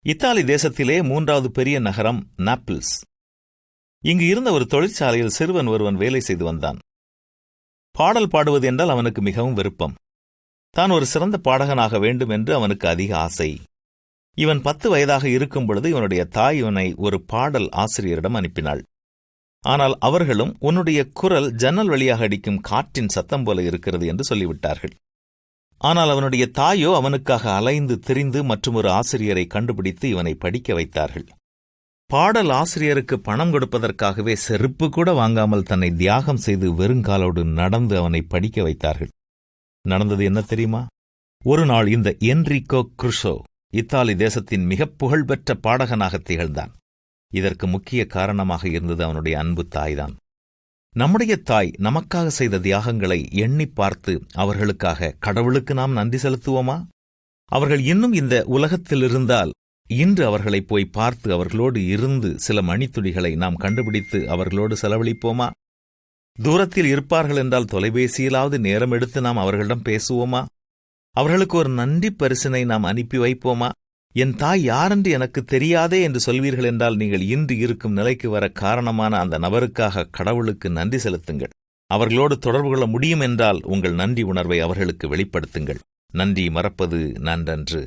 Italy தேசத்திலே 3வது பெரிய நகரம் நாப்பிள்ஸ். இங்கு இருந்த ஒரு தொழிற்சாலையில் சிறுவன் ஒருவன் வேலை செய்து வந்தான். பாடல் பாடுவது என்றால் அவனுக்கு மிகவும் விருப்பம். தான் ஒரு சிறந்த பாடகனாக வேண்டும் என்று அவனுக்கு அதிக ஆசை. இவன் 10 வயதாக இருக்கும் பொழுது இவனுடைய தாய் இவனை ஒரு பாடல் ஆசிரியரிடம் அனுப்பினாள். ஆனால் அவர்களும் உன்னுடைய குரல் ஜன்னல் வழியாக அடிக்கும் காற்றின் சத்தம் போல இருக்கிறது என்று சொல்லிவிட்டார்கள். ஆனால் அவனுடைய தாயோ அவனுக்காக அலைந்து திரிந்து மற்றும் ஒரு ஆசிரியரை கண்டுபிடித்து இவனை படிக்க வைத்தார்கள். பாடல் ஆசிரியருக்கு பணம் கொடுப்பதற்காகவே செருப்பு கூட வாங்காமல் தன்னை தியாகம் செய்து வெறுங்காலோடு நடந்து அவனை படிக்க வைத்தார்கள். நடந்தது என்ன தெரியுமா? ஒரு நாள் இந்த என்ரிகோ குருசோ இத்தாலி தேசத்தின் மிக புகழ்பெற்ற பாடகனாக திகழ்ந்தான். இதற்கு முக்கிய காரணமாக இருந்தது அவனுடைய அன்பு தாய்தான். நம்முடைய தாய் நமக்காக செய்த தியாகங்களை எண்ணி பார்த்து அவர்களுக்காக கடவுளுக்கு நாம் நன்றி செலுத்துவோமா? அவர்கள் இன்னும் இந்த உலகத்தில் இருந்தால் இன்று அவர்களை போய் பார்த்து அவர்களோடு இருந்து சில மணித்துளிகளை நாம் கண்டுபிடித்து அவர்களோடு செலவழிப்போமா? தூரத்தில் இருப்பார்கள் என்றால் தொலைபேசியிலாவது நேரம் எடுத்து நாம் அவர்களிடம் பேசுவோமா? அவர்களுக்கு ஒரு நன்றி பரிசினை நாம் அனுப்பி வைப்போமா? என் தாய் யாரென்று எனக்கு தெரியாதே என்று சொல்வீர்கள் என்றால் நீங்கள் இன்று இருக்கும் நிலைக்கு வர காரணமான அந்த நபருக்காக கடவுளுக்கு நன்றி செலுத்துங்கள். அவர்களோடு தொடர்பு கொள்ள முடியும் என்றால் உங்கள் நன்றி உணர்வை அவர்களுக்கு வெளிப்படுத்துங்கள். நன்றி மறப்பது நன்றன்று.